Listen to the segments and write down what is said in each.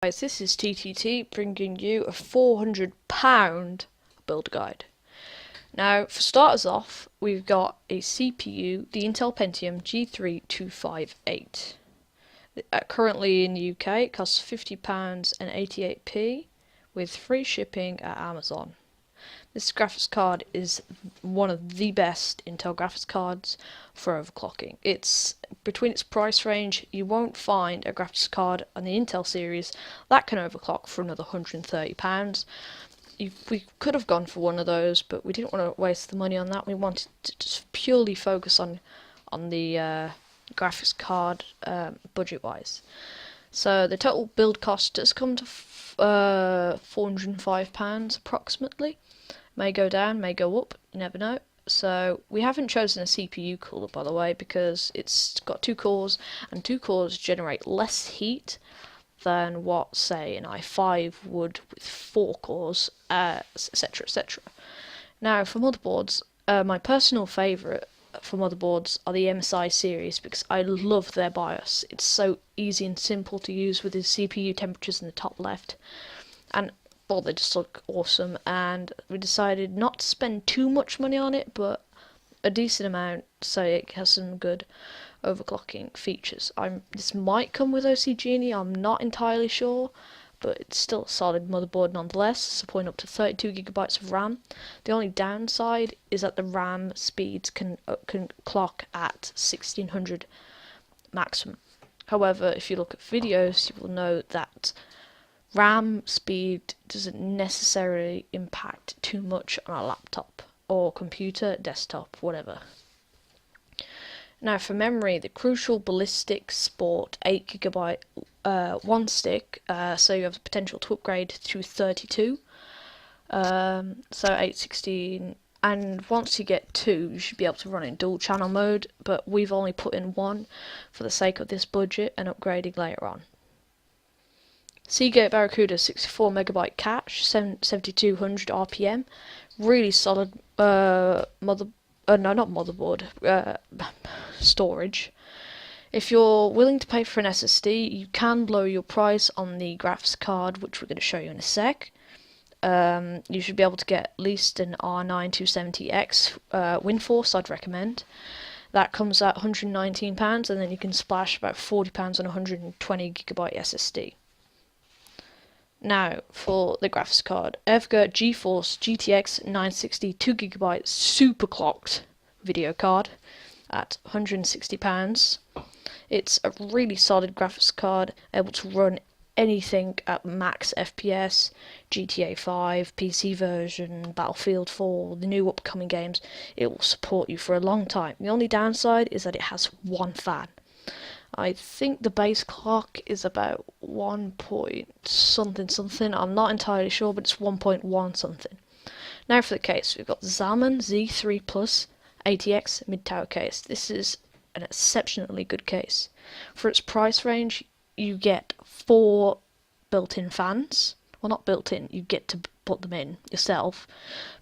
Guys, this is TTT bringing you a £400 build guide. Now, for starters off, we've got a CPU, the Intel Pentium G3258. Currently in the UK, it costs £50 and 88p with free shipping at Amazon. This graphics card is one of the best Intel graphics cards for overclocking. It's between its price range, you won't find a graphics card on the Intel series that can overclock for another £130. We could have gone for one of those, but we didn't want to waste the money on that. We wanted to just purely focus on the graphics card budget-wise. So the total build cost does come to £405 approximately. May go down, may go up, you never know. So we haven't chosen a CPU cooler, by the way, because it's got 2 cores, and 2 cores generate less heat than what, say, an i5 would with 4 cores, etc, etc. Now, for motherboards, my personal favourite for motherboards are the MSI series because I love their BIOS. It's so easy and simple to use with the CPU temperatures in the top left, and well, they just look awesome, and we decided not to spend too much money on it, but a decent amount so it has some good overclocking features. This might come with OC Genie, I'm not entirely sure, but it's still a solid motherboard nonetheless, supporting up to 32GB of RAM. The only downside is that the RAM speeds can clock at 1600 maximum. However, if you look at videos, you will know that RAM speed doesn't necessarily impact too much on a laptop or computer, desktop, whatever. Now for memory, the Crucial Ballistic Sport 8GB one stick, so you have the potential to upgrade to 32, so 816, and once you get 2 you should be able to run in dual channel mode, but we've only put in 1 for the sake of this budget and upgrading later on. Seagate Barracuda 64MB cache, 7200 RPM, really solid storage. If you're willing to pay for an SSD, you can lower your price on the graphics card, which we're going to show you in a sec. You should be able to get at least an R9 270X WindForce, I'd recommend. That comes at £119, and then you can splash about £40 on a 120GB SSD. Now, for the graphics card, I've got GeForce GTX 960 2GB superclocked video card at £160. It's a really solid graphics card, able to run anything at max FPS, GTA 5, PC version, Battlefield 4, the new upcoming games. It will support you for a long time. The only downside is that it has 1 fan. I think the base clock is about 1 point something, I'm not entirely sure, but it's 1.1 something. Now for the case, we've got the Xiamen Z3 Plus ATX mid-tower case. This is an exceptionally good case. For its price range, you get 4 built-in fans. Well, not built-in, you get to put them in yourself,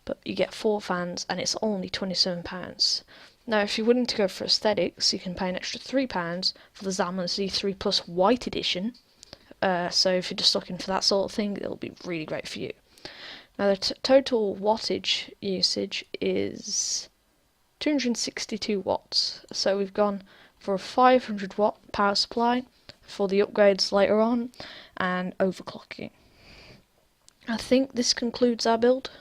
but you get 4 fans, and it's only £27. Now, if you're willing to go for aesthetics, you can pay an extra £3 for the Xiamen Z3 Plus White Edition. So if you're just looking for that sort of thing, it'll be really great for you. Now, the total wattage usage is 262 watts. So we've gone for a 500 watt power supply for the upgrades later on and overclocking. I think this concludes our build.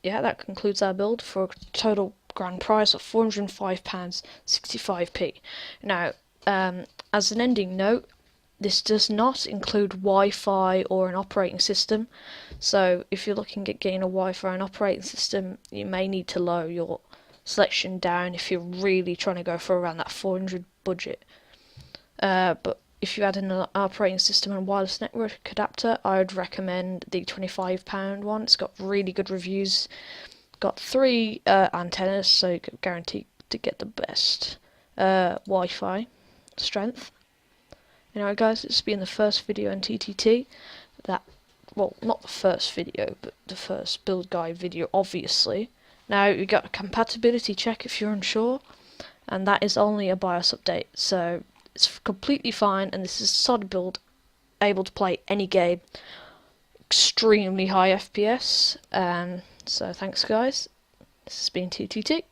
Yeah, that concludes our build for a total grand price of £405.65p. Now, as an ending note, this does not include Wi-Fi or an operating system, so if you're looking at getting a Wi-Fi and operating system, you may need to lower your selection down if you're really trying to go for around that 400 budget. But if you add in an operating system and wireless network adapter, I would recommend the £25 one. It's got really good reviews. Got 3 antennas, so you can guarantee to get the best Wi-Fi strength. Anyway guys, this has been the first video on TTT. Well, not the first video, but the first build guide video, obviously. Now, you got a compatibility check if you're unsure, and that is only a BIOS update, so It's completely fine, and this is a solid build, able to play any game. Extremely high FPS. So thanks guys. This has been TTT.